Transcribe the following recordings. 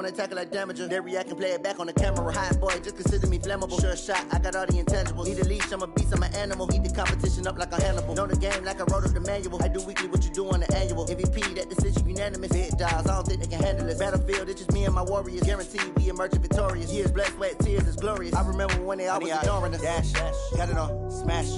when I tackle like damager. They react and play it back on the camera. Hot boy, just consider me flammable. Sure shot, I got all the intangibles. Need a leash, I'm a beast, I'm an animal. Eat the competition up like a Hannibal. Know the game like I wrote up the manual. I do weekly what you do on the annual. MVP, that decision unanimous. Big dogs, I don't think they can handle it. Battlefield, it's just me and my warriors. Guaranteed we emerging victorious. Years, blood, sweat, tears, it's glorious. I remember when they always ignoring us. Dash, got it on, smash,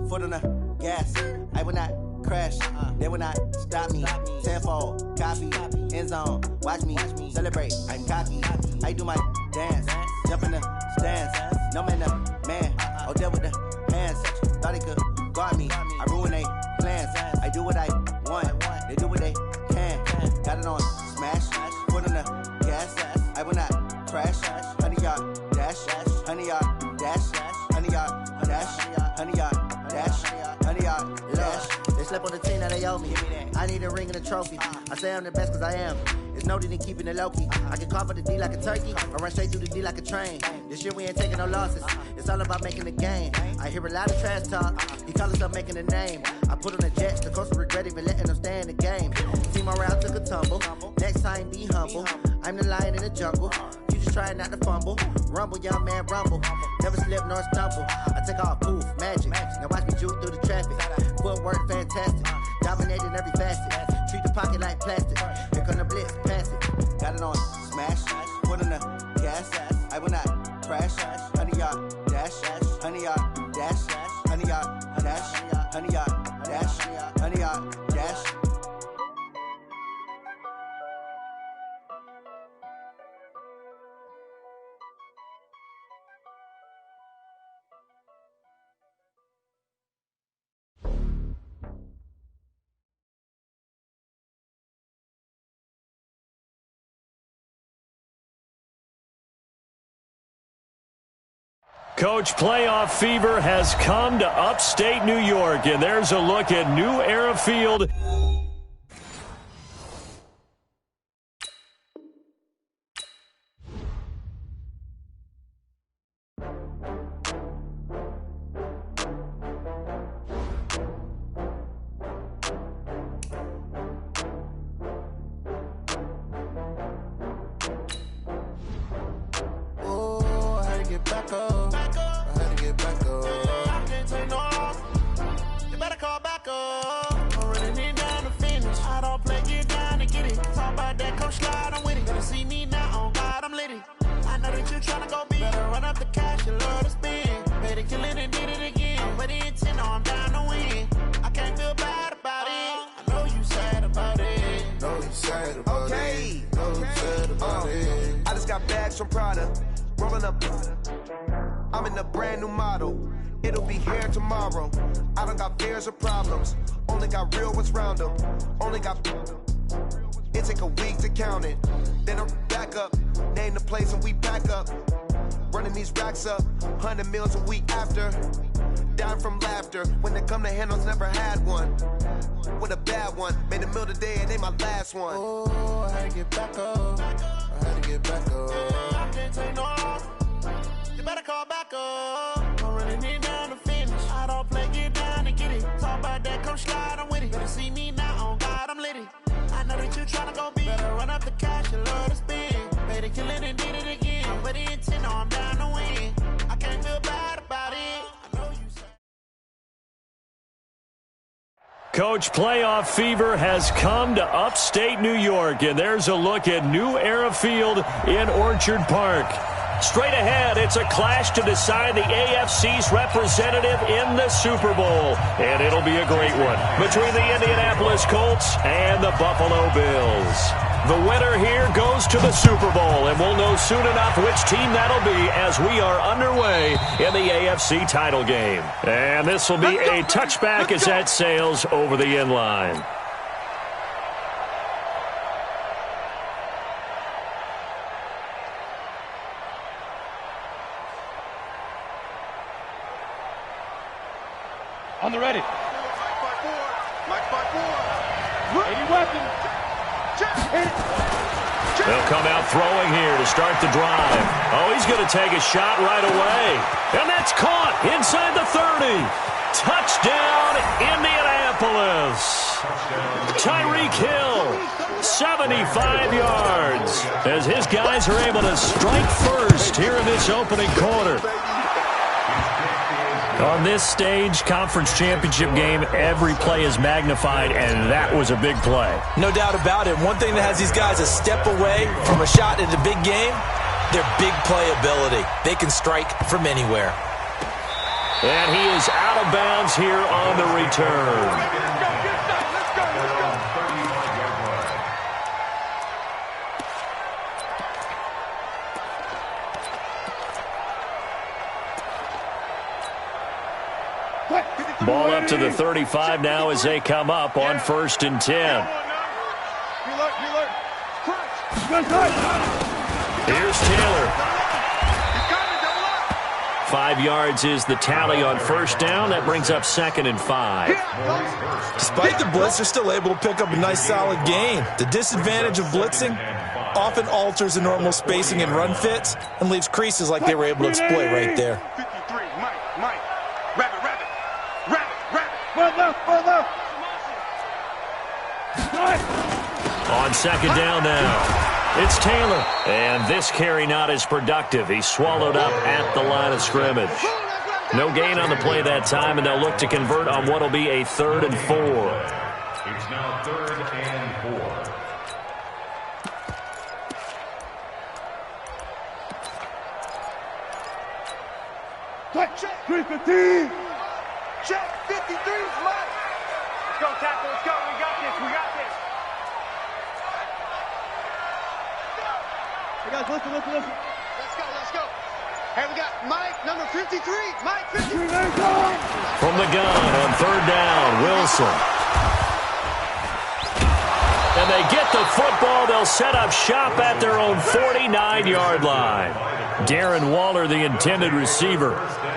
foot on the gas. I will not crash, they will not stop me. Tenfold, copy, end zone, watch me celebrate. I'm cocky, I do my dance, jump in the stands. No man, man, oh there with the hands. Thought they could guard me, I ruin they plans. I do what I want, they do what they can. Got it on, smash, foot on the gas. I will not crash, 100-yard dash, 100-yard dash, 100-yard dash, 100-yard dash, 100-yard dash. They slept on the team, now they owe me. I need a ring and a trophy. I say I'm the best cause I am. It's noted in keeping it low-key. I can carve for the D like a turkey, or run straight through the D like a train. This year we ain't taking no losses. It's all about making the game. I hear a lot of trash talk. He call himself making a name. I put on the Jets, the coach will regret even letting them stay in the game. Team morale took a tumble. Next time be humble. I'm the lion in the jungle. You just try not to fumble. Rumble, young man, rumble. Never slip nor stumble. I take off, poof, magic. Now watch me juke through the traffic. Footwork fantastic. Dominating every facet. Treat the pocket like plastic. Here come the blitz, pass it. Got it on, smash. Foot on the gas. I will not crash. 100-yard dash. 100-yard dash. 100-yard dash. 100-yard dash. 100-yard dash. Coach, playoff fever has come to upstate New York, and there's a look at New Era Field. From Prada, rolling up. I'm in a brand new model. It'll be here tomorrow. I don't got fears or problems. Only got real ones round them. Only got. It take a week to count it. Then I'm back up. Name the place and we back up. Running these racks up. 100 meals a week after. Down from laughter. When they come to handles, never had one. With a bad one. Made a meal today and ain't my last one. Oh, I had to get back up. I had to get back up. I can't take no off. You better call back up. I'm running it down to finish. I don't play, get down and get it. Talk about that, come slide, I'm with it. Better see me now, on God, I'm lit it. I know that you tryna go big. Better run up the cash, you love to spend. Better kill it and did it again. But the intent, no, I'm down to win. I can't feel bad about it. I know you said. Coach, playoff fever has come to upstate New York, and there's a look at New Era Field in Orchard Park. Straight ahead, it's a clash to decide the AFC's representative in the Super Bowl, and it'll be a great one between the Indianapolis Colts and the Buffalo Bills. The winner here goes to the Super Bowl, and we'll know soon enough which team that'll be as we are underway in the AFC title game. And this will be a touchback as that sails over the end line. On the ready. Mike by four. 80 weapon. They'll come out throwing here to start the drive. Oh, he's going to take a shot right away. And that's caught inside the 30. Touchdown, Indianapolis. Tyreek Hill, 75 yards, as his guys are able to strike first here in this opening quarter. On this stage, conference championship game, every play is magnified, and that was a big play. No doubt about it. One thing that has these guys a step away from a shot in the big game, their big play ability. They can strike from anywhere. And he is out of bounds here on the return. Ball up to the 35 now as they come up on 1st and 10. Here's Taylor. 5 yards is the tally on 1st down. That brings up 2nd and 5. Despite the blitz, they're still able to pick up a nice solid gain. The disadvantage of blitzing often alters the normal spacing and run fits and leaves creases like they were able to exploit right there. 53, Mike. Rabbit. On 2nd down now, it's Taylor. And this carry not as productive. He's swallowed up at the line of scrimmage. No gain on the play that time, and they'll look to convert on what will be a 3rd and 4. It's now 3rd and 4. Check 315. Check 53, Mike. Let's go, tackle. Let's go. We got this. Hey, guys, listen. Let's go. Hey, we got Mike, number 53. Mike, 53. From the gun on 3rd down, Wilson. And they get the football. They'll set up shop at their own 49-yard line. Darren Waller, the intended receiver.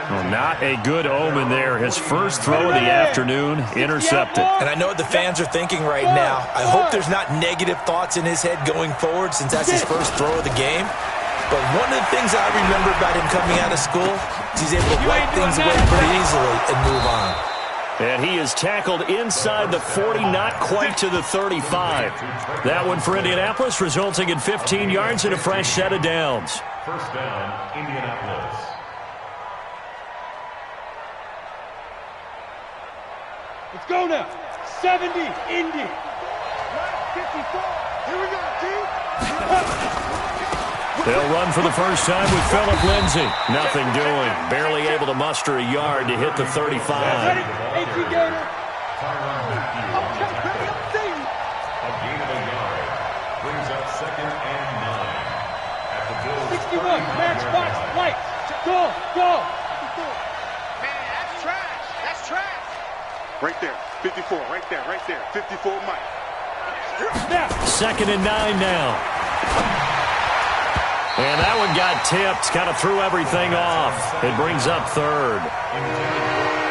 Well, not a good omen there. His first throw of the afternoon intercepted. And I know what the fans are thinking right now. I hope there's not negative thoughts in his head going forward since that's his first throw of the game. But one of the things I remember about him coming out of school is he's able to wipe things away pretty easily and move on. And he is tackled inside the 40, not quite to the 35. That one for Indianapolis, resulting in 15 yards and a fresh set of downs. 1st down, Indianapolis. Let's go now. 70, Indy. 54. Here we go, team. They'll run for the first time with Phillip Lindsay. Nothing doing. Barely able to muster a yard to hit the 35. Ready? 18 gainer. A gain of a yard brings up 2nd and 9. At the Bills' 61, matchbox, lights. Go. Man, that's trash. Right there, 54, right there. 54, Mike. Now. 2nd and 9 now. And that one got tipped, kind of threw everything off. It brings up 3rd.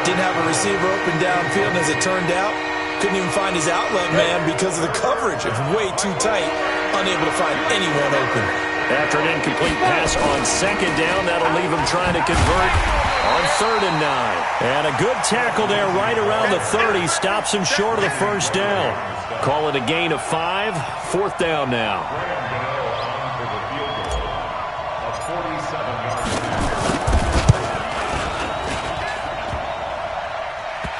Didn't have a receiver open downfield, and as it turned out, couldn't even find his outlet man because of the coverage. It's way too tight, unable to find anyone open. After an incomplete pass on 2nd down, that'll leave him trying to convert on 3rd and 9. And a good tackle there right around the 30 stops him short of the 1st down. Call it a gain of 5, 4th down now.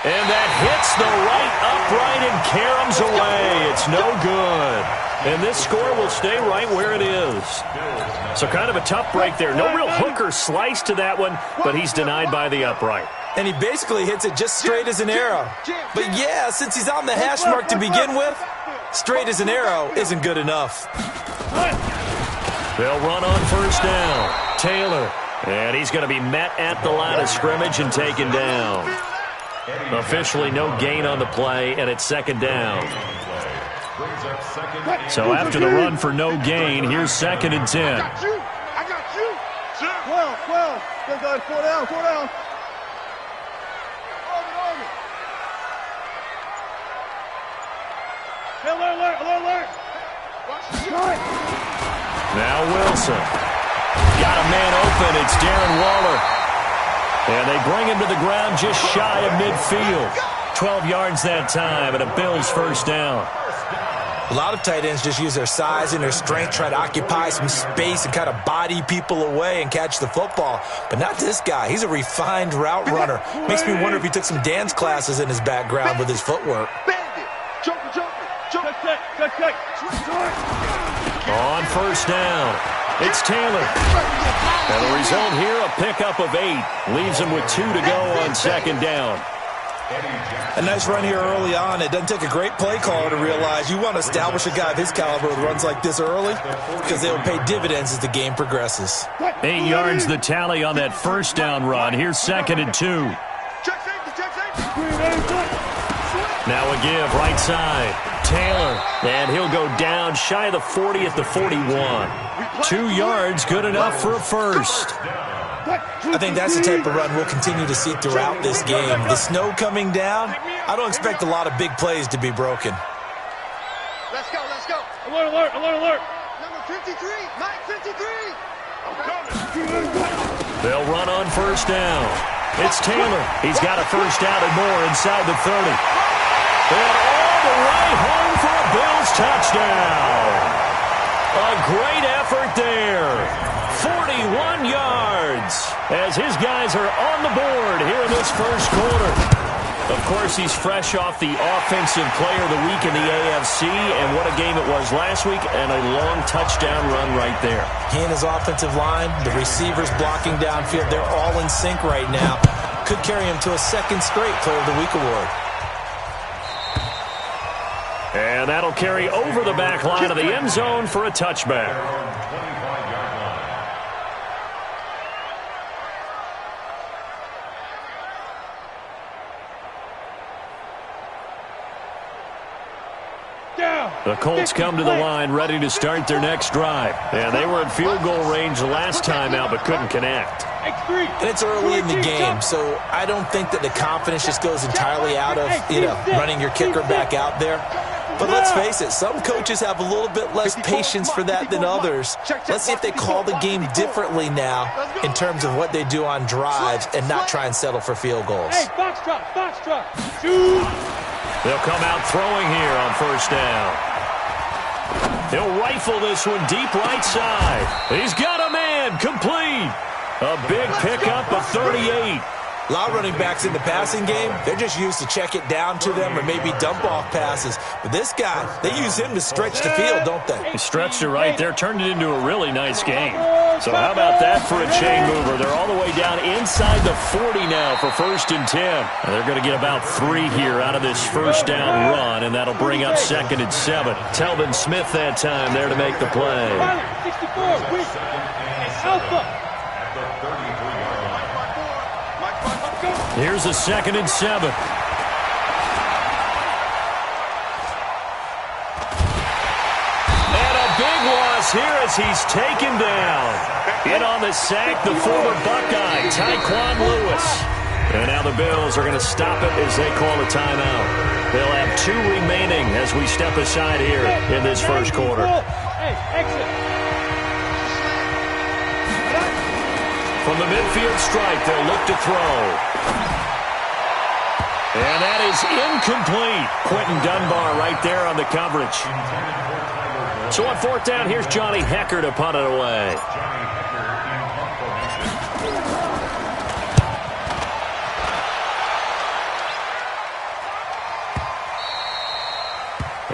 And that hits the right upright and caroms away. It's no good. And this score will stay right where it is. So kind of a tough break there. No real hooker slice to that one, but he's denied by the upright. And he basically hits it just straight as an arrow. But yeah, since he's on the hash mark to begin with, straight as an arrow isn't good enough. They'll run on 1st down. Taylor. And he's going to be met at the line of scrimmage and taken down. Officially no gain on the play, and it's 2nd down. So after the run for no gain, here's 2nd and 10. I got you. 12. Good guys, 4 down. Alert. Now Wilson. Got a man open. It's Darren Waller. And they bring him to the ground just shy of midfield. 12 yards that time, and a Bills first down. A lot of tight ends just use their size and their strength, try to occupy some space and kind of body people away and catch the football. But not this guy. He's a refined route runner. Makes me wonder if he took some dance classes in his background with his footwork. On first down, it's Taylor. And the result here, a pickup of 8. Leaves him with 2 to go on second down. A nice run here early on. It doesn't take a great play caller to realize you want to establish a guy of his caliber with runs like this early because they will pay dividends as the game progresses. 8 yards the tally on that first down run. Here's 2nd and 2. Now a give, right side. Taylor, and he'll go down shy of the 40 at the 41. 2 yards, good enough for a first. I think that's the type of run we'll continue to see throughout this game. The snow coming down, I don't expect a lot of big plays to be broken. Let's go, let's go. Alert, alert, alert, alert. Number 53, Mike 53. They'll run on first down. It's Taylor. He's got a first down and more inside the 30. And all the way home for a Bills touchdown. A great effort there. 41 yards as his guys are on the board here in this first quarter. Of course, he's fresh off the Offensive Player of the Week in the AFC, and what a game it was last week, and a long touchdown run right there. He and his offensive line, the receivers blocking downfield, they're all in sync right now. Could carry him to a second straight Player of the Week award. And that'll carry over the back line of the end zone for a touchback. The Colts come to the line ready to start their next drive. And they were in field goal range the last time out but couldn't connect. And it's early in the game, so I don't think that the confidence just goes entirely out of, running your kicker back out there. But let's face it, some coaches have a little bit less patience for that than others. Let's see if they call the game differently now in terms of what they do on drives and not try and settle for field goals. Hey, box drop, shoot. They'll come out throwing here on first down. He'll rifle this one deep right side. He's got a man, complete. A big pickup of 38. A lot of running backs in the passing game, they're just used to check it down to them or maybe dump off passes. But this guy, they use him to stretch the field, don't they? He stretched it right there, turned it into a really nice game. So how about that for a chain mover? They're all the way down inside the 40 now for 1st and 10. And they're going to get about 3 here out of this first down run, and that'll bring up 2nd and 7. Telvin Smith that time there to make the play. 64, Alpha. Here's a 2nd and 7. And a big loss here as he's taken down. In on the sack, the former Buckeye, Tyquan Lewis. And now the Bills are going to stop it as they call a timeout. They'll have 2 remaining as we step aside here in this first quarter. Hey, exit. From the midfield stripe, they'll look to throw. And that is incomplete. Quentin Dunbar right there on the coverage. So on 4th down, here's Johnny Hecker to punt it away.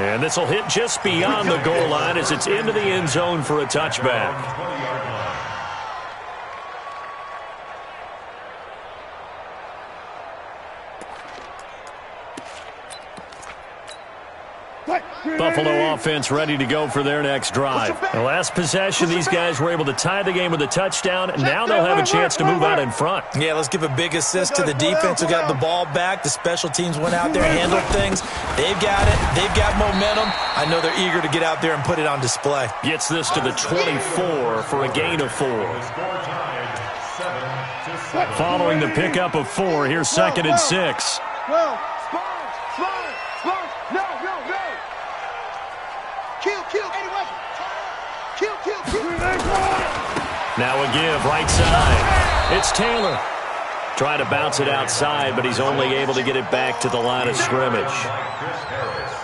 And this will hit just beyond the goal line as it's into the end zone for a touchback. Buffalo offense ready to go for their next drive. The last possession, these guys were able to tie the game with a touchdown, and now they'll have a chance to move out in front. Yeah, let's give a big assist to the defense who got the ball back. The special teams went out there and handled things. They've got it. They've got momentum. I know they're eager to get out there and put it on display. Gets this to the 24 for a gain of 4. Following the pickup of 4, here's 2nd and 6. Kill. Now a give, right side. It's Taylor. Trying to bounce it outside, but he's only able to get it back to the line of scrimmage.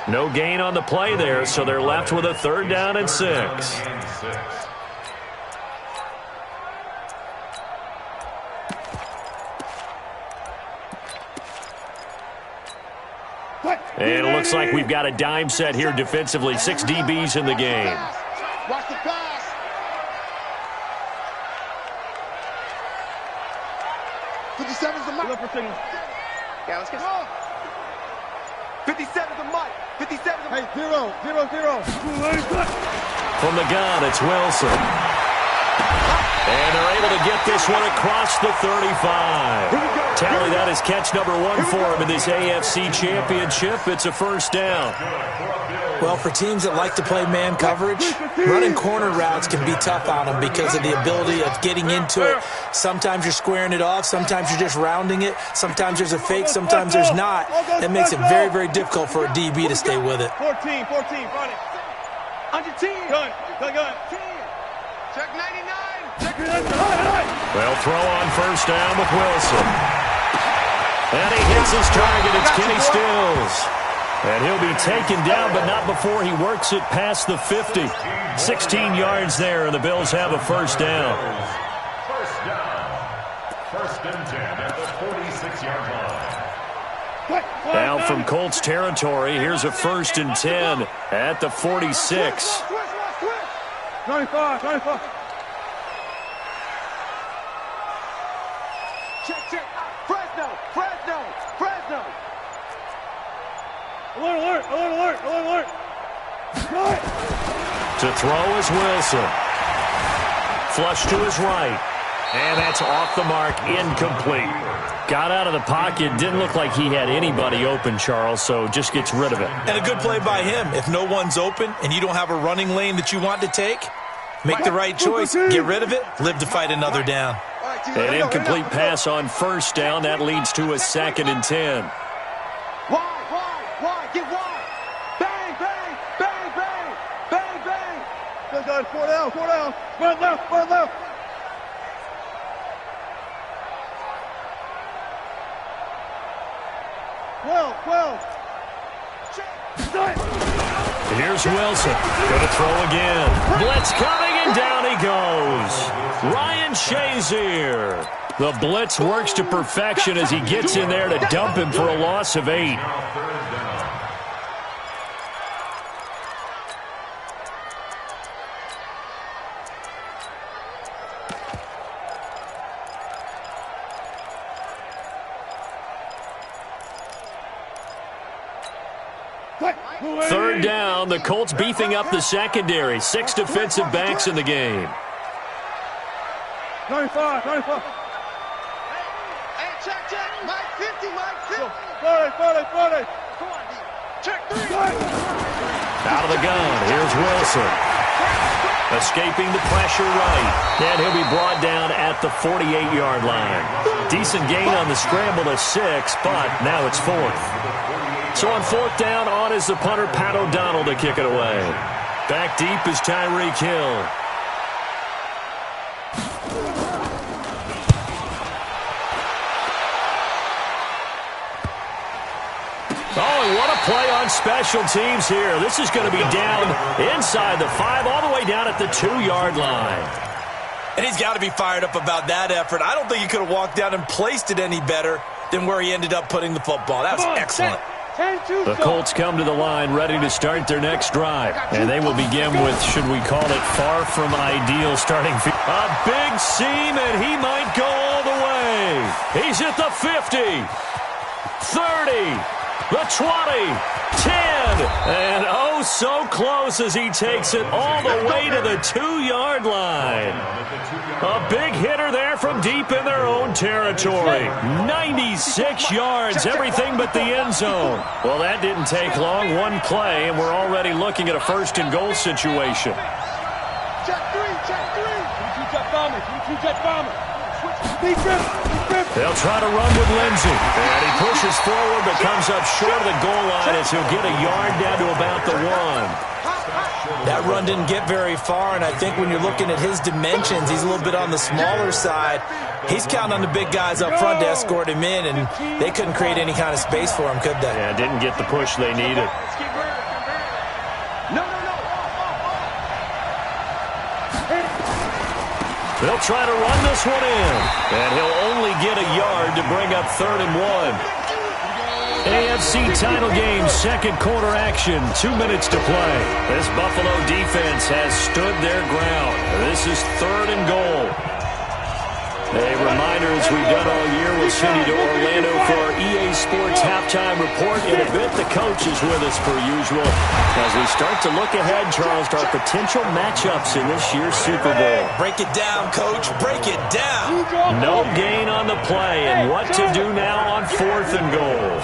No gain on the play there, so they're left with a 3rd down and 6. And it looks like we've got a dime set here defensively. 6 DBs in the game. Watch the pass. '57's the mic. Yeah, let's get 57's the mic. 57's the mic. Hey, 0. From the gun, it's Wilson. And they're able to get this one across the 35. Tally, that is catch number 1 for him in this AFC Championship. It's a 1st down. Well, for teams that like to play man coverage, running corner routes can be tough on them because of the ability of getting into it. Sometimes you're squaring it off. Sometimes you're just rounding it. Sometimes there's a fake. Sometimes there's not. That makes it very, very difficult for a DB to stay with it. 14, run it. Under 10. Gun. Check 99. Well, throw on 1st down with Wilson. And he hits his target. It's Kenny Stills. And he'll be taken down, but not before he works it past the 50. 16 yards there, and the Bills have a 1st down. 1st and 10 at the 46-yard line. Now from Colts territory, here's a 1st and 10 at the 46. 95. Check. Fresno. Alert. To throw is Wilson. Flush to his right. And that's off the mark, incomplete. Got out of the pocket, didn't look like he had anybody open, Charles, so just gets rid of it. And a good play by him. If no one's open and you don't have a running lane that you want to take, make the right choice. Get rid of it. Live to fight another down. An incomplete pass on 1st down. That leads to a 2nd and 10. Wide. Get wide. Bang. Good, 4 down. Run left. 12. Here's Wilson. Going to throw again. Blitz coming, and down he goes. Ryan Shazier. The blitz works to perfection as he gets in there to dump him for a loss of 8. Third down, the Colts beefing up the secondary. 6 defensive backs in the game. 95. Hey, check. Mike 50. 40. Come on, D. Check 3. Out of the gun, here's Wilson. Escaping the pressure right. And he'll be brought down at the 48-yard line. Decent gain on the scramble to 6, but now it's 4th. So on 4th down, on is the punter, Pat O'Donnell, to kick it away. Back deep is Tyreek Hill. Oh, and what a play on special teams here. This is going to be down inside the 5, all the way down at the 2-yard line. And he's got to be fired up about that effort. I don't think he could have walked down and placed it any better than where he ended up putting the football. That was excellent. The Colts come to the line ready to start their next drive. And they will begin with, should we call it, far from ideal starting field. A big seam, and he might go all the way. He's at the 50, 30, the 20, 10, and oh, so close as he takes it all the way to the 2-yard line. A big hitter there from deep in their own territory. 96 yards, everything but the end zone. Well, that didn't take long. One play, and we're already looking at a 1st and goal situation. Check 3. Two-jet bomber. They'll try to run with Lindsey. And he pushes forward but comes up short of the goal line as he'll get a yard down to about the 1. That run didn't get very far, and I think when you're looking at his dimensions, he's a little bit on the smaller side. He's counting on the big guys up front to escort him in, and they couldn't create any kind of space for him, could they? Yeah, didn't get the push they needed. They'll try to run this one in, and he'll only get a yard to bring up 3rd and 1. AFC title game, second quarter action, 2 minutes to play. This Buffalo defense has stood their ground. This is 3rd and goal. A reminder, as we've done all year, we'll send you to Orlando for our EA Sports halftime report. In a bit, the coach is with us per usual as we start to look ahead, Charles, to our potential matchups in this year's Super Bowl. Break it down, Coach. Break it down. No gain on the play, and what to do now on 4th and goal.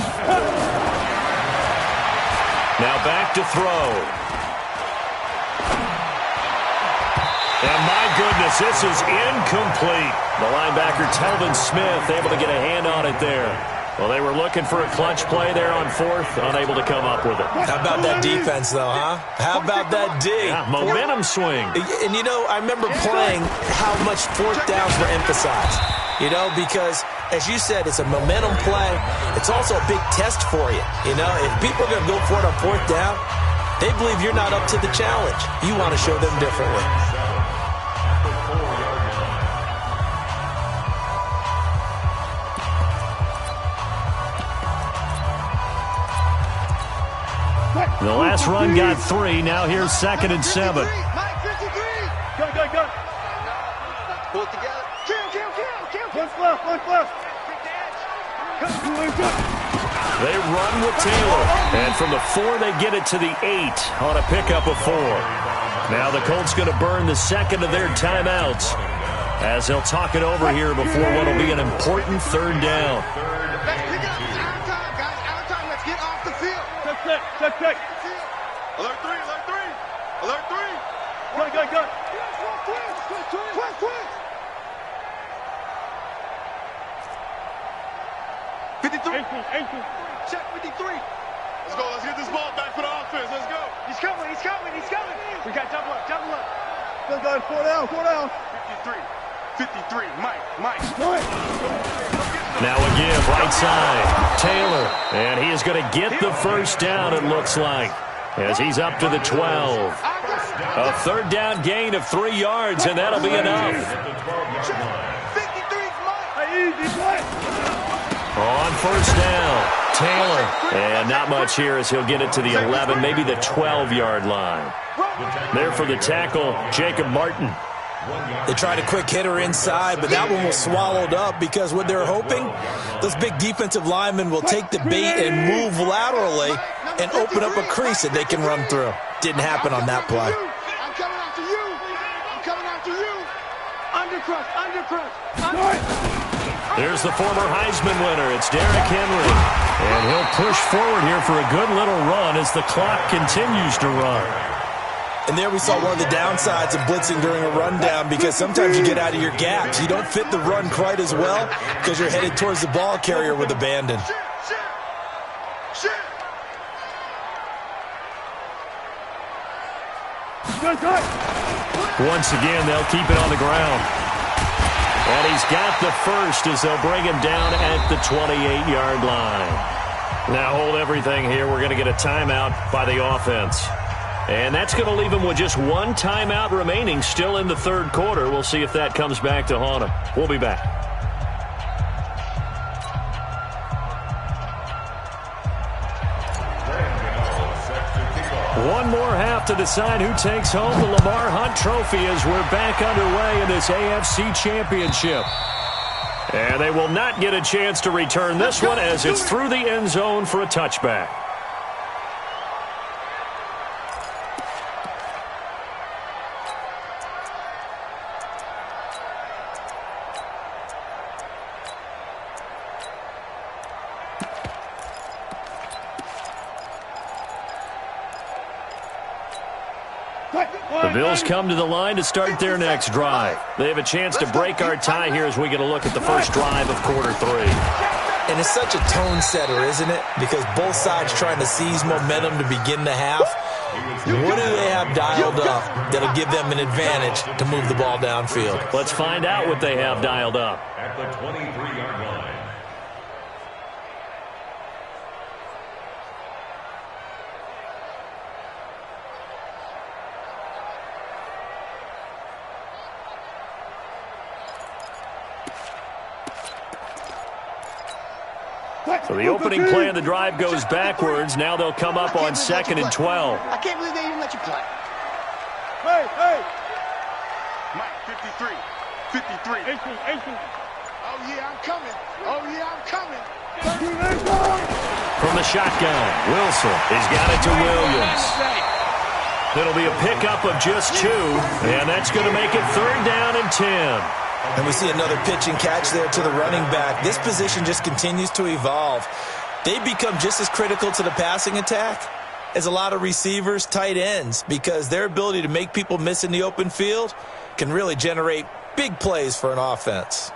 Now back to throw. And my goodness, this is incomplete. The linebacker, Telvin Smith, able to get a hand on it there. Well, they were looking for a clutch play there on 4th, unable to come up with it. How about that defense, though, huh? How about that D? Yeah, momentum swing. And, you know, I remember playing how much 4th downs were emphasized. You know, because, as you said, it's a momentum play. It's also a big test for you. You know, if people are going to go for it on 4th down, they believe you're not up to the challenge. You want to show them differently. The last run got 3. Now here's 2nd and 7. Go. Pull it together. Kill. Look left. They run with Taylor. And from the 4, they get it to the 8 on a pickup of 4. Now the Colts going to burn the second of their timeouts as they'll talk it over here before what will be an important 3rd down. Let's pick it up. It's our time, guys. Our time. Let's get off the field. Check. Alert 3. Go. Quick. 53. Check 53. Let's go. Let's get this ball back for the offense. Let's go. He's coming. We got double up. Go, 4 down. 53. Mike. Now a give, right side. Taylor. And he is going to get the first down, it looks like, as he's up to the 12. A 3rd down gain of 3 yards, and that'll be enough. 53's Mike. On 1st down, Taylor. And not much here as he'll get it to the 11, maybe the 12-yard line. There for the tackle, Jacob Martin. They tried a quick hitter inside, but that one was swallowed up because what they're hoping, those big defensive linemen will take the bait and move laterally and open up a crease that they can run through. Didn't happen on that play. I'm coming after you. Undercrush. There's the former Heisman winner. It's Derrick Henry. And he'll push forward here for a good little run as the clock continues to run. And there we saw one of the downsides of blitzing during a rundown because sometimes you get out of your gaps. You don't fit the run quite as well because you're headed towards the ball carrier with abandon. Once again, they'll keep it on the ground. And he's got the first as they'll bring him down at the 28-yard line. Now hold everything here. We're going to get a timeout by the offense. And that's going to leave him with just 1 timeout remaining still in the 3rd quarter. We'll see if that comes back to haunt him. We'll be back. One more half to decide who takes home the Lamar Hunt Trophy as we're back underway in this AFC Championship. And they will not get a chance to return this one as it's through the end zone for a touchback. The Bills come to the line to start their next drive. They have a chance to break our tie here as we get a look at the first drive of quarter 3. And it's such a tone setter, isn't it? Because both sides trying to seize momentum to begin the half. What do they have dialed up that'll give them an advantage to move the ball downfield? Let's find out what they have dialed up. At the 23-yard line. So the opening play of the drive goes backwards. Now they'll come up on 2nd and 12. I can't believe they even let you play. Hey, hey. Mike, 53. 53. 18. Oh, yeah, I'm coming. Oh, yeah, I'm coming. From the shotgun, Wilson has got it to Williams. It'll be a pickup of just 2, and that's going to make it 3rd down and 10. And we see another pitch and catch there to the running back. This position just continues to evolve. They become just as critical to the passing attack as a lot of receivers, tight ends, because their ability to make people miss in the open field can really generate big plays for an offense.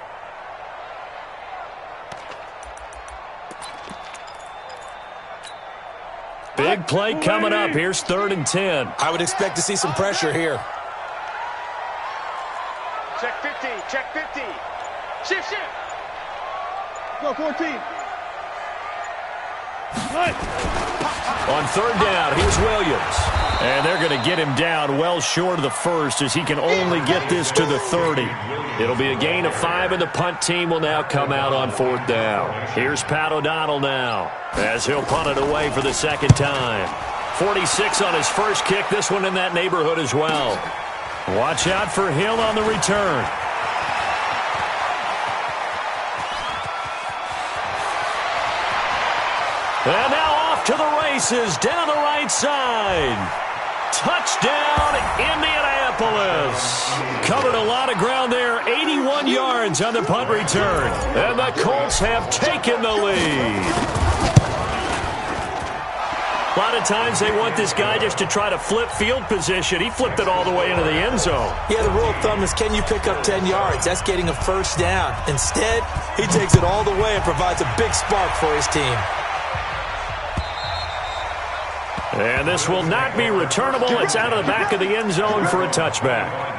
Big play coming up. Here's 3rd and 10. I would expect to see some pressure here. Check 50. Check 50. Shift. Go 14. On 3rd down, here's Williams. And they're going to get him down well short of the 1st as he can only get this to the 30. It'll be a gain of 5, and the punt team will now come out on 4th down. Here's Pat O'Donnell now as he'll punt it away for the 2nd time. 46 on his first kick, this one in that neighborhood as well. Watch out for Hill on the return. And now off to the races down the right side. Touchdown, Indianapolis. Covered a lot of ground there, 81 yards on the punt return. And the Colts have taken the lead. A lot of times they want this guy just to try to flip field position. He flipped it all the way into the end zone. Yeah, the rule of thumb is, can you pick up 10 yards? That's getting a 1st down. Instead, he takes it all the way and provides a big spark for his team. And this will not be returnable. It's out of the back of the end zone for a touchback.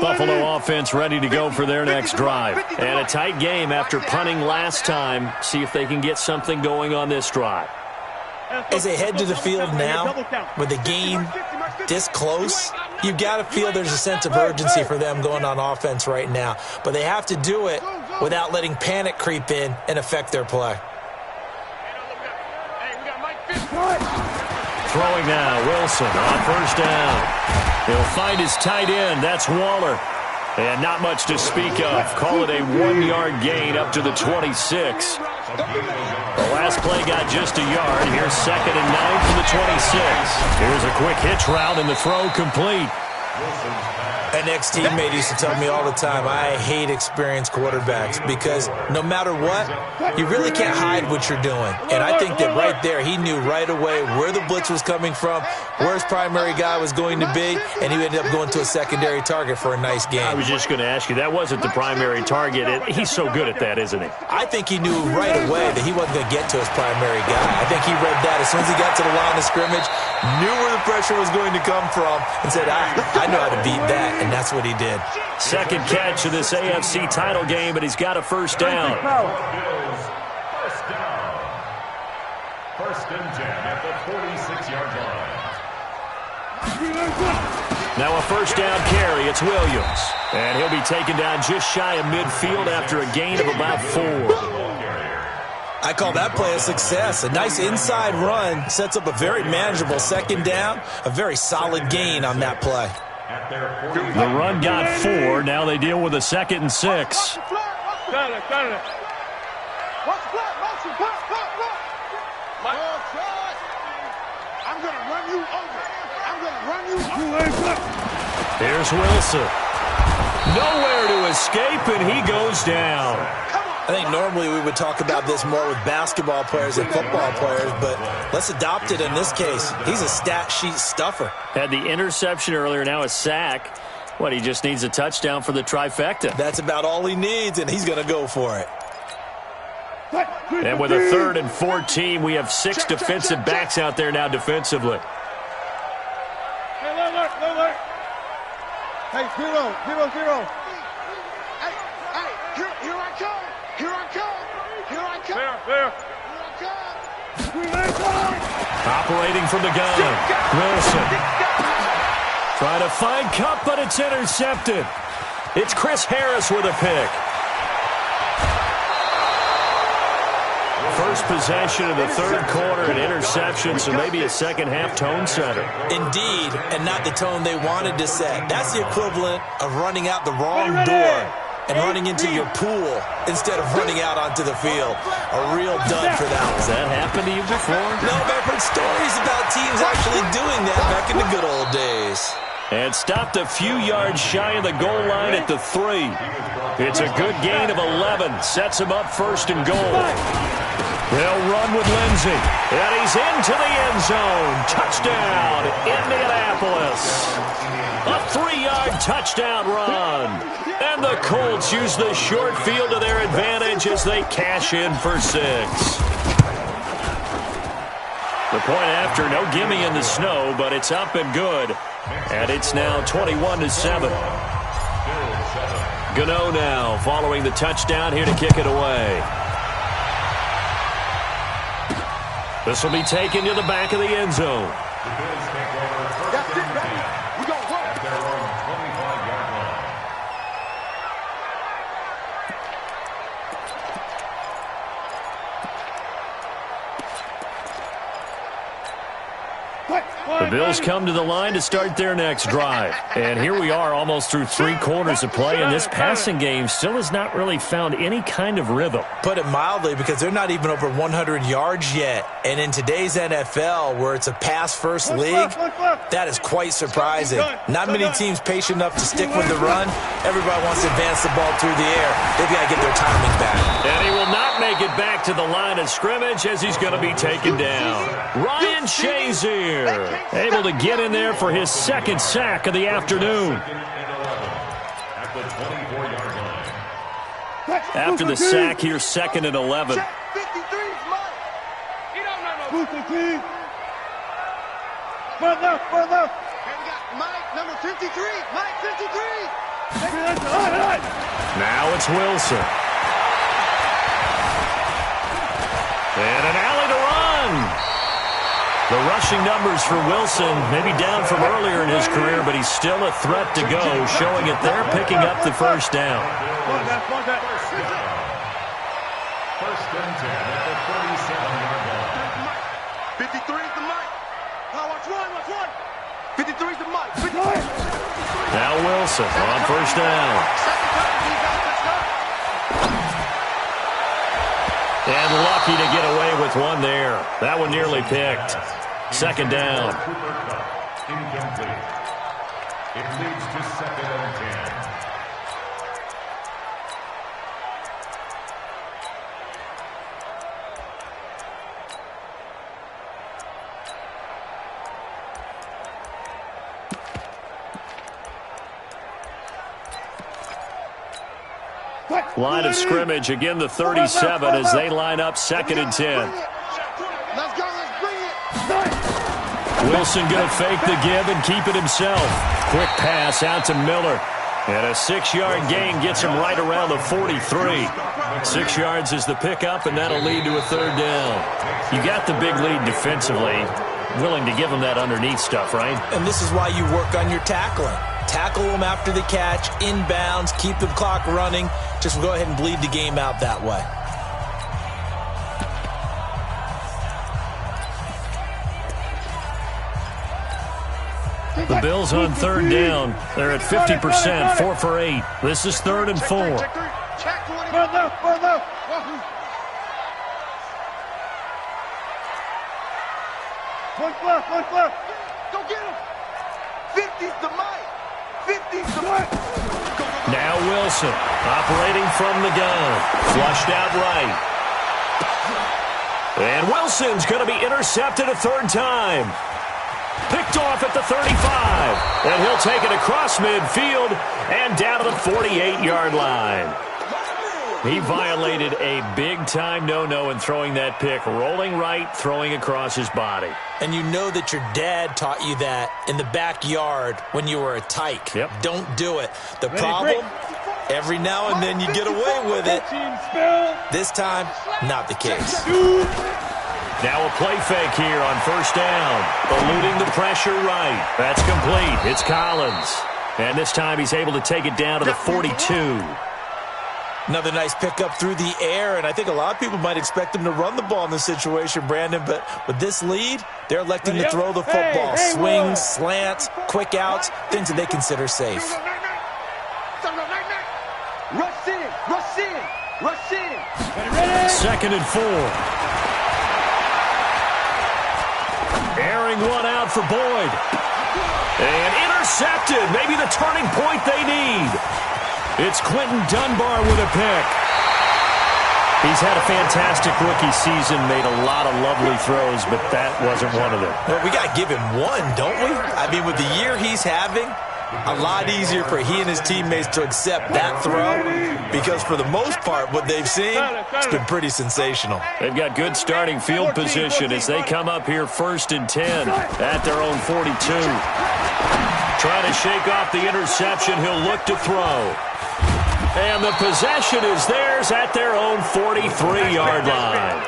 Buffalo offense ready to go for their next drive. And a tight game after punting last time. See if they can get something going on this drive. As they head to the field now, with the game this close, you've got to feel there's a sense of urgency for them going on offense right now. But they have to do it without letting panic creep in and affect their play. Throwing now, Wilson on 1st down. He'll find his tight end. That's Waller. And not much to speak of. Call it a 1-yard gain up to the 26. The last play got just a yard. Here's 2nd and 9 from the 26. Here's a quick hitch route and the throw complete. An ex-teammate used to tell me all the time, I hate experienced quarterbacks because no matter what, you really can't hide what you're doing. And I think that right there, he knew right away where the blitz was coming from, where his primary guy was going to be, and he ended up going to a secondary target for a nice game. I was just going to ask you, that wasn't the primary target. He's so good at that, isn't he? I think he knew right away that he wasn't going to get to his primary guy. I think he read that as soon as he got to the line of scrimmage, knew where the pressure was going to come from, and said, I know how to beat that. And that's what he did. 2nd catch of this AFC title game, but he's got a 1st down. Bills, 1st down. 1st and 10 at the 46-yard line. Now a 1st down carry. It's Williams. And he'll be taken down just shy of midfield after a gain of about 4. I call that play a success. A nice inside run sets up a very manageable 2nd down. A very solid gain on that play. The run got 4. Now they deal with a 2nd and 6. Got it. I'm going to run you over. Here's Wilson. Nowhere to escape, and he goes down. I think normally we would talk about this more with basketball players and football players, but let's adopt it in this case. He's a stat sheet stuffer. Had the interception earlier, now a sack. What, he just needs a touchdown for the trifecta. That's about all he needs, and he's going to go for it. And with a 3rd and 14, we have 6 defensive backs out there now defensively. Hey, look. Hey, 0, 0, 0. Here I come. There. Operating from the gun. Wilson. Trying to find Cup, but it's intercepted. It's Chris Harris with a pick. First possession of the 3rd quarter, an interception, so maybe a second-half tone setter. Indeed, and not the tone they wanted to set. That's the equivalent of running out the wrong door and running into your pool instead of running out onto the field. A real dud for that one. Has that happened to you before? No, I've heard stories about teams actually doing that back in the good old days. And stopped a few yards shy of the goal line at the 3. It's a good gain of 11. Sets him up 1st and goal. They'll run with Lindsey. And he's into the end zone. Touchdown, Indianapolis. A 3-yard touchdown run. And the Colts use the short field to their advantage as they cash in for 6. The point after, no gimme in the snow, but it's up and good. And it's now 21-7. Gano now following the touchdown here to kick it away. This will be taken to the back of the end zone. That's it, baby. We gonna roll. At their own 25-yard line. The Bills come to the line to start their next drive. And here we are almost through 3 quarters of play, and this passing game still has not really found any kind of rhythm. Put it mildly, because they're not even over 100 yards yet. And in today's NFL, where it's a pass-first league, that is quite surprising. Not many teams patient enough to stick with the run. Everybody wants to advance the ball through the air. They've got to get their timing back. And he will not make it back to the line of scrimmage as he's going to be taken down. Ryan Shazier able to get in there for his 2nd sack of the afternoon. At the 24-yard line. After the sack, here's 2nd and 11. 53's Mike. Further. Here we got Mike, number 53. Mike, 53. Now it's Wilson. And an alley to run. The rushing numbers for Wilson, maybe down from earlier in his career, but he's still a threat to go, showing it they're picking up the 1st down. First and 10 at the 37-yard line. 53 is the Mike. Now watch one. 53 is the Mike. Now Wilson on 1st down. And lucky to get away with one there. That one nearly picked. 2nd down. Incomplete. It leads to 2nd and 10. Line of scrimmage, again the 37 as they line up 2nd and 10. Let's go, let's bring it. Wilson going to fake the give and keep it himself. Quick pass out to Miller. And a 6-yard gain gets him right around the 43. 6 yards is the pickup, and that'll lead to a 3rd down. You got the big lead defensively. Willing to give him that underneath stuff, right? And this is why you work on your tackling. Tackle them after the catch, inbounds, keep the clock running. Just go ahead and bleed the game out that way. The Bills on 3rd down. They're at 50%, 4 for 8. This is 3rd and 4. Further. One left. Go get him. 50's the Mike. 50's the Mike. Go. Now Wilson, operating from the gun. Flushed out right. And Wilson's going to be intercepted a third time. Picked off at the 35. And he'll take it across midfield and down to the 48-yard line. He violated a big-time no-no in throwing that pick. Rolling right, throwing across his body. And you know that your dad taught you that in the backyard when you were a tyke. Yep. Don't do it. The problem, every now and then you get away with it. This time, not the case. Now a play fake here on first down. Eluding the pressure right. That's complete. It's Collins. And this time he's able to take it down to the 42. Another nice pickup through the air, and I think a lot of people might expect him to run the ball in this situation, Brandon, but with this lead, they're electing to throw the football. Swings, slants, quick outs, things that they consider safe. Rush in, rush in, rush in. 2nd and 4. Airing one out for Boyd. And intercepted. Maybe the turning point they need. It's Quentin Dunbar with a pick. He's had a fantastic rookie season, made a lot of lovely throws, but that wasn't one of them. Well, we got to give him one, don't we? I mean, with the year he's having, a lot easier for he and his teammates to accept that throw because for the most part, what they've seen, it's been pretty sensational. They've got good starting field position as they come up here 1st and 10 at their own 42. Trying to shake off the interception, he'll look to throw. And the possession is theirs at their own 43-yard line.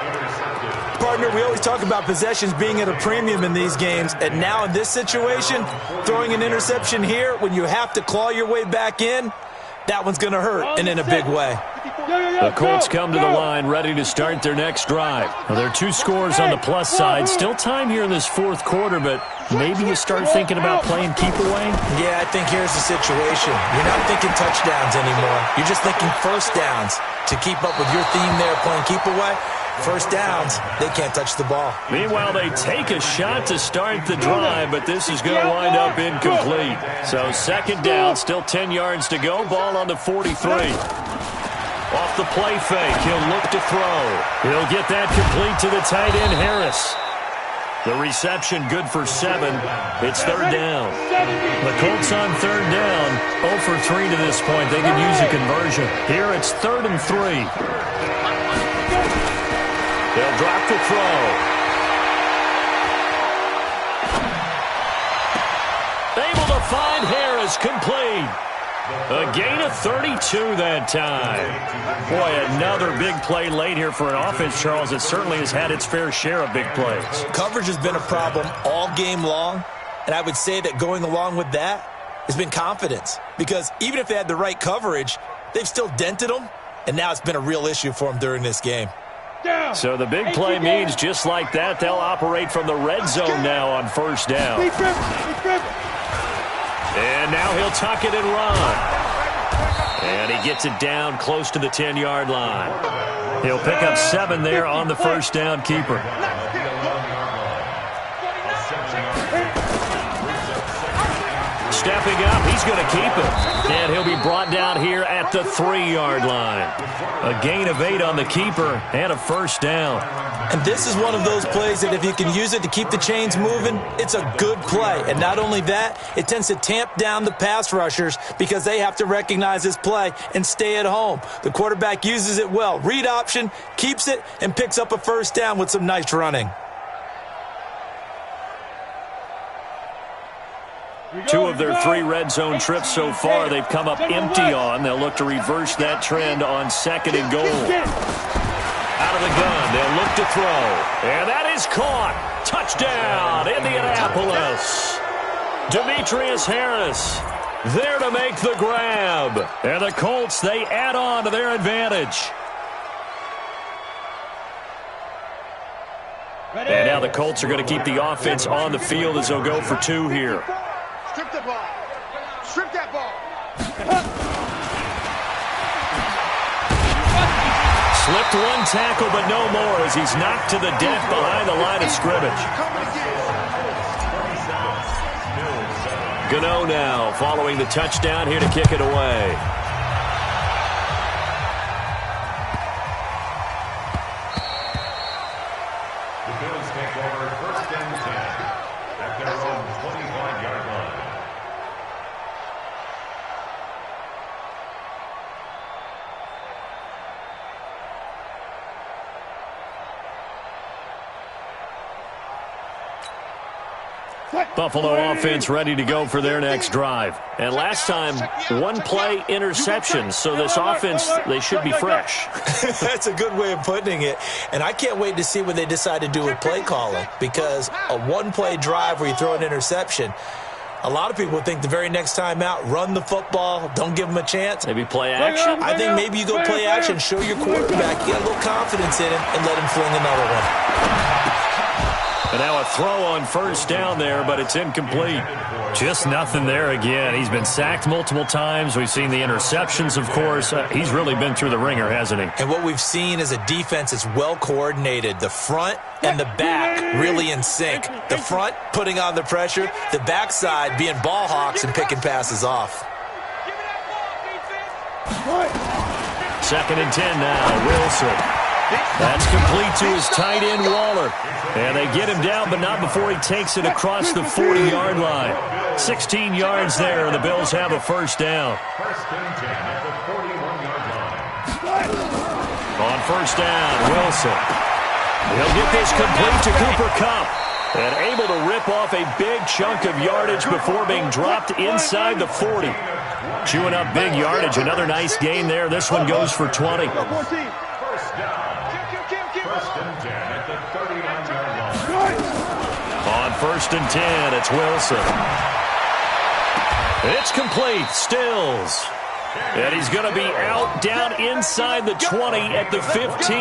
Partner, we always talk about possessions being at a premium in these games, and now in this situation, throwing an interception here when you have to claw your way back in, that one's going to hurt, and in a big way. The Colts come to the line ready to start their next drive. Well, there are 2 scores on the plus side. Still time here in this 4th quarter, but maybe you start thinking about playing keep away? Yeah, I think here's the situation. You're not thinking touchdowns anymore. You're just thinking first downs. To keep up with your theme there, playing keep away, first downs, they can't touch the ball. Meanwhile, they take a shot to start the drive, but this is going to wind up incomplete. So 2nd down, still 10 yards to go. Ball on the 43. Off the play fake, he'll look to throw. He'll get that complete to the tight end, Harris. The reception good for 7. It's 3rd down. The Colts on 3rd down. 0 for 3 to this point. They could use a conversion. Here it's 3rd and 3. They'll drop the throw. Able to find Harris, complete. A gain of 32 that time. Boy, another big play late here for an offense, Charles, that certainly has had its fair share of big plays. Coverage has been a problem all game long, and I would say that going along with that has been confidence. Because even if they had the right coverage, they've still dented them, and now it's been a real issue for them during this game. So the big play means just like that, they'll operate from the red zone now on 1st down. And now he'll tuck it and run. And he gets it down close to the 10-yard line. He'll pick up 7 there on the 1st down keeper. Stepping up, he's going to keep it. And he'll be brought down here at the 3-yard line. A gain of 8 on the keeper and a 1st down. And this is one of those plays that if you can use it to keep the chains moving, it's a good play. And not only that, it tends to tamp down the pass rushers because they have to recognize this play and stay at home. The quarterback uses it well. Read option, keeps it, and picks up a 1st down with some nice running. 2 of their 3 red zone trips so far they've come up empty on. They'll look to reverse that trend on 2nd and goal. Out of the gun, they'll look to throw. And that is caught. Touchdown, Indianapolis. Demetrius Harris there to make the grab. And the Colts, they add on to their advantage. And now the Colts are going to keep the offense on the field as they'll go for 2 here. Strip the ball. Strip that ball. Slipped 1 tackle, but no more as he's knocked to the deck behind the line of scrimmage. Gano now following the touchdown here to kick it away. The Bills take over 1st and 10 at their own 25-yard line. Buffalo offense ready to go for their next drive. And last time, one play interception. So this offense, they should be fresh. That's a good way of putting it. And I can't wait to see what they decide to do with play calling, because a one-play drive where you throw an interception, a lot of people think the very next time out, run the football, don't give them a chance. Maybe play action? I think maybe you go play action, show your quarterback, get a little confidence in him, and let him fling another one. And now a throw on 1st down there, but it's incomplete. Just nothing there again. He's been sacked multiple times. We've seen the interceptions, of course. He's really been through the ringer, hasn't he? And what we've seen is a defense that's well coordinated. The front and the back really in sync. The front putting on the pressure, the backside being ball hawks and picking passes off. 2nd and 10 now, Wilson. That's complete to his tight end, Waller. And they get him down, but not before he takes it across the 40-yard line. 16 yards there, and the Bills have a 1st down. 1st and 10 at the 41-yard line. On 1st down, Wilson. He'll get this complete to Cooper Kupp. And able to rip off a big chunk of yardage before being dropped inside the 40. Chewing up big yardage. Another nice gain there. This one goes for 20. 1st down. 1st and 10 at the 39-yard line. On 1st and 10, it's Wilson. It's complete. Stills. And he's going to be out down inside the 20 at the 15.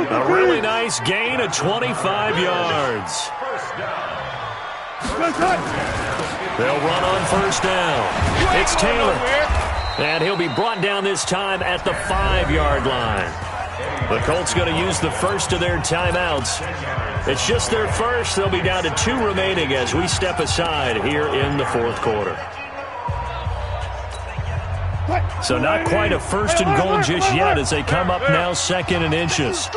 A really nice gain of 25 yards. 1st down. They'll run on 1st down. It's Taylor. And he'll be brought down this time at the 5-yard line. The Colts going to use the first of their timeouts. It's just their first. They'll be down to 2 remaining as we step aside here in the 4th quarter. So not quite a 1st and goal just yet as they come up now 2nd and inches.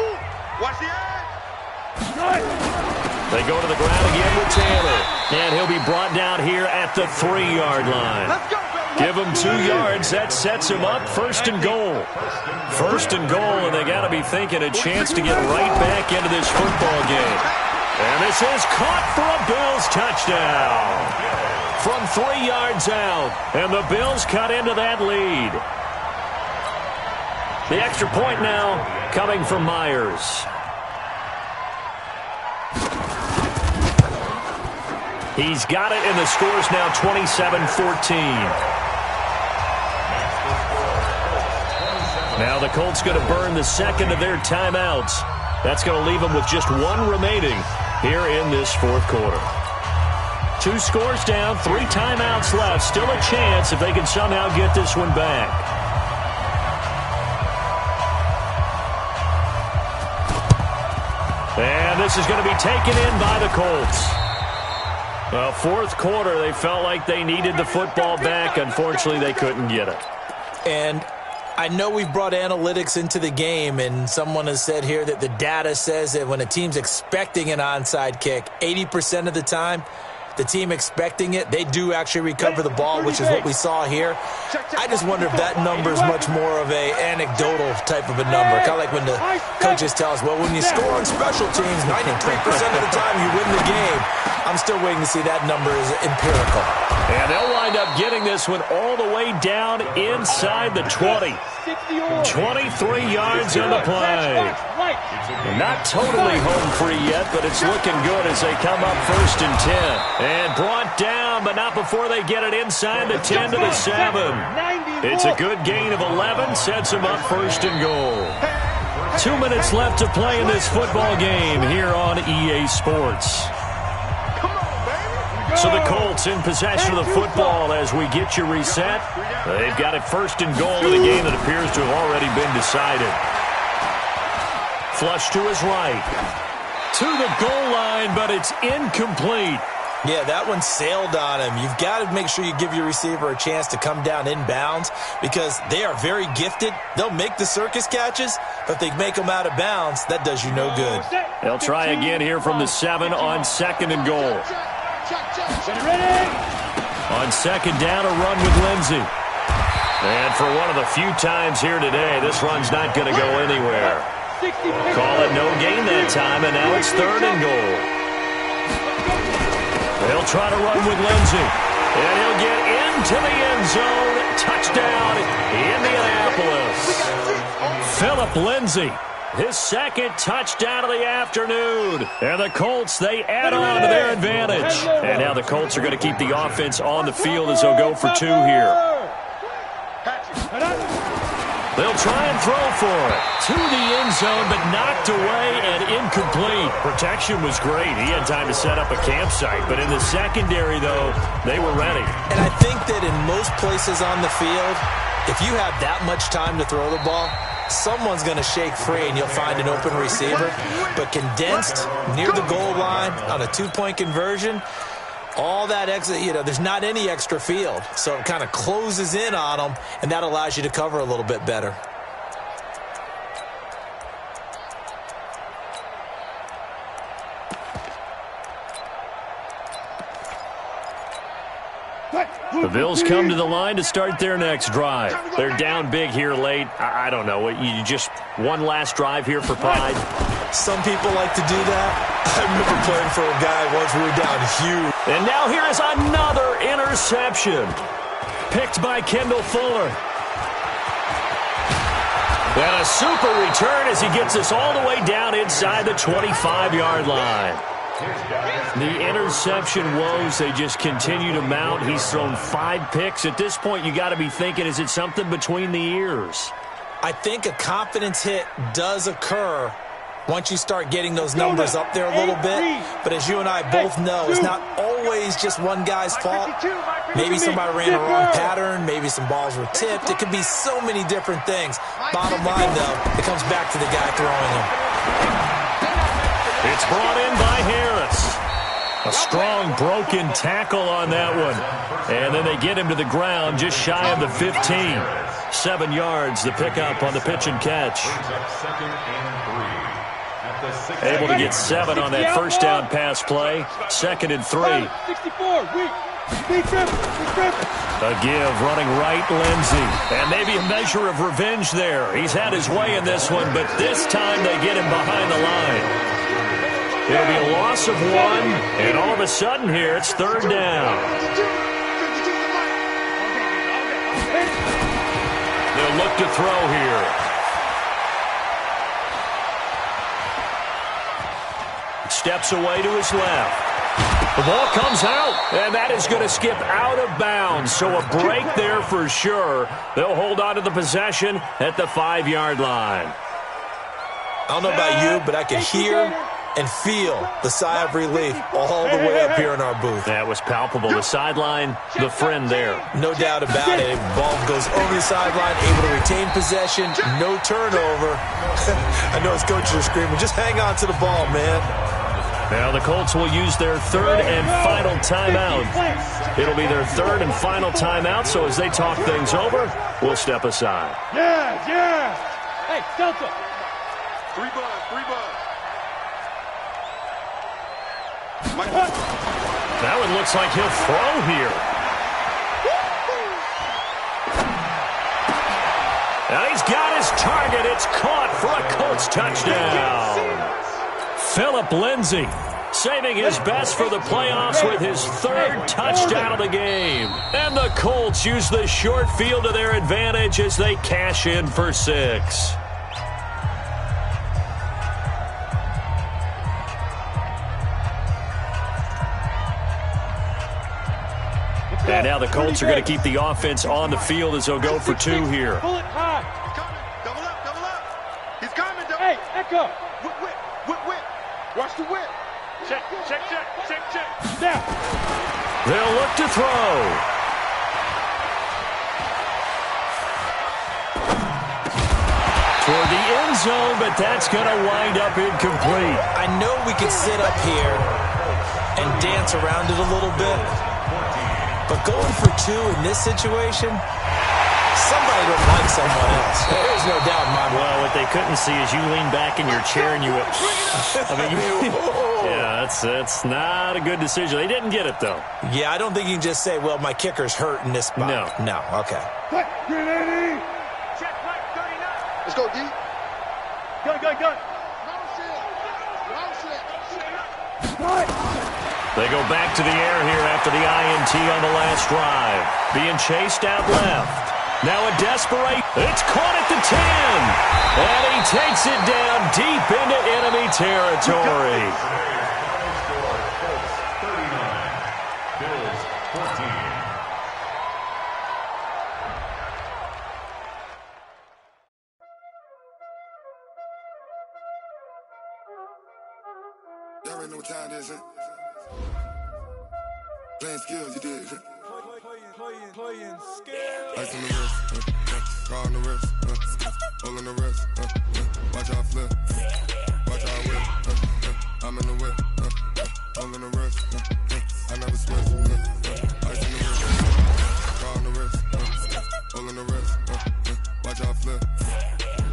They go to the ground again with Taylor. And he'll be brought down here at the 3-yard line. Give him 2 yards. That sets him up 1st and goal. 1st and goal, and they got to be thinking a chance to get right back into this football game. And this is caught for a Bills touchdown. From 3 yards out, and the Bills cut into that lead. The extra point now coming from Myers. He's got it, and the score's now 27-14. Now the Colts going to burn the 2nd of their timeouts. That's going to leave them with just 1 remaining here in this 4th quarter. 2 scores down, 3 timeouts left. Still a chance if they can somehow get this one back. And this is going to be taken in by the Colts. Well, 4th quarter, they felt like they needed the football back. Unfortunately, they couldn't get it. And I know we've brought analytics into the game, and someone has said here that the data says that when a team's expecting an onside kick, 80% of the time, the team expecting it, they do actually recover the ball, which is what we saw here. I just wonder if that number is much more of a anecdotal type of a number. Kind of like when the coaches tell us, well, when you score on special teams, 93% of the time you win the game. I'm still waiting to see that number is empirical. And they'll wind up getting this one all the way down inside the 20. 23 yards on the play. Not totally home free yet, but it's looking good as they come up 1st and 10. And brought down, but not before they get it inside the 10 to the 7. It's a good gain of 11, sets them up 1st and goal. 2 minutes left to play in this football game here on EA Sports. So the Colts in possession of the football as we get you reset. They've got it 1st and goal in a game that appears to have already been decided. Flush to his right. To the goal line, but it's incomplete. Yeah, that one sailed on him. You've got to make sure you give your receiver a chance to come down inbounds because they are very gifted. They'll make the circus catches, but if they make them out of bounds, that does you no good. They'll try again here from the 7 on 2nd and goal. On 2nd down, a run with Lindsey. And for one of the few times here today, this run's not going to go anywhere. Call it no gain that time, and now it's 3rd and goal. They'll try to run with Lindsey. And he'll get into the end zone. Touchdown, Indianapolis. Philip Lindsey, his 2nd touchdown of the afternoon. And the Colts, they add on to their advantage. And now the Colts are going to keep the offense on the field as they'll go for 2 here. They'll try and throw for it. To the end zone, but knocked away and incomplete. Protection was great. He had time to set up a campsite. But in the secondary, though, they were ready. And I think that in most places on the field, if you have that much time to throw the ball, someone's going to shake free and you'll find an open receiver. But condensed near the goal line on a 2-point conversion, all that extra, there's not any extra field. So it kind of closes in on them, and that allows you to cover a little bit better. The Bills come to the line to start their next drive. They're down big here late. I don't know. You just one last drive here for pride? Some people like to do that. I remember playing for a guy once we were down huge. And now here is another interception. Picked by Kendall Fuller. And a super return as he gets us all the way down inside the 25-yard line. The interception woes, they just continue to mount. He's thrown 5 picks. At this point, you got to be thinking, is it something between the ears? I think a confidence hit does occur once you start getting those numbers up there a little bit. But as you and I both know, it's not always just one guy's fault. Maybe somebody ran a wrong pattern. Maybe some balls were tipped. It could be so many different things. Bottom line, though, it comes back to the guy throwing them. It's brought in by Harris. A strong broken tackle on that one. And then they get him to the ground just shy of the 15. 7 yards, the pickup on the pitch and catch. Able to get 7 on that first down pass play. 2nd and 3. A give running right, Lindsey. And maybe a measure of revenge there. He's had his way in this one, but this time they get him behind the line. It'll be a loss of 1, and all of a sudden here, it's 3rd down. They'll look to throw here. Steps away to his left. The ball comes out, and that is going to skip out of bounds. So a break there for sure. They'll hold on to the possession at the 5-yard line. I don't know about you, but I can hear and feel the sigh of relief all the way up here in our booth. That was palpable. The sideline, the friend there. No doubt about it. Ball goes over the sideline, able to retain possession, no turnover. I know his coaches are screaming, just hang on to the ball, man. Now the Colts will use their 3rd and final timeout. It'll be their 3rd and final timeout, so as they talk things over, we'll step aside. Yeah. Hey, Delta. 3 bucks. That one looks like he'll throw here. Now he's got his target. It's caught for a Colts touchdown. Philip Lindsey saving his best for the playoffs with his 3rd touchdown of the game. And the Colts use the short field to their advantage as they cash in for 6. And now the Colts are going to keep the offense on the field as they'll go for 2 here. Pull it high. Double up. He's coming. Hey, Echo. Whip. Watch the whip. Check. Now. They'll look to throw. Toward the end zone, but that's going to wind up incomplete. I know we could sit up here and dance around it a little bit. But going for 2 in this situation, somebody don't like someone else. There's no doubt in my mind. Well, what they couldn't see is you lean back in your chair and you went, yeah, that's not a good decision. They didn't get it, though. Yeah, I don't think you can just say, well, my kicker's hurt in this spot. No, okay. Let's go, D. Go. They go back to the air here after the INT on the last drive. Being chased out left. Now a desperate. It's caught at the 10. And he takes it down deep into enemy territory. Bills 14. Y'all already know what time it is, huh? Playing skills, you did. Playing skills. Ice on the wrist, car on the wrist, hole in the wrist, watch out flip, watch out whip, I'm in the whip, hole in the wrist, I never switch, ice on the wrist, car on the wrist, hole in the wrist, watch out flip,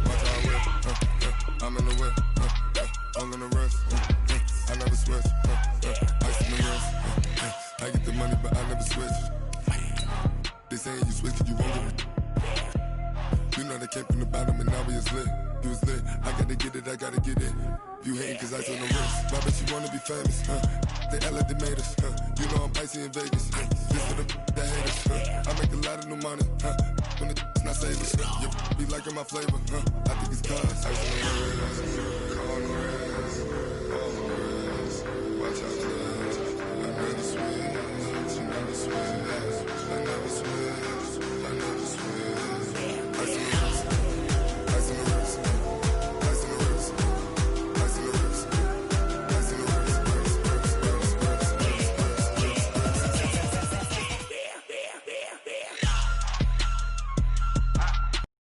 watch out whip, I'm in the whip, hole in the wrist, I never switch, ice on the wrist, I get the money but I never switch. They saying you switch it, you won't get it. You know they came from the bottom and now we is lit. You was lit, I gotta get it, I gotta get it. You hating cause I told them wrist. Why bet you wanna be famous, They act like they made us, You know I'm icy in Vegas, This for the that hate us, I make a lot of new money, When the not savers, You be liking my flavor, I think it's cause ice on the wrist, car on the wrist, all on the wrist. Watch out, I never switch, you never switch.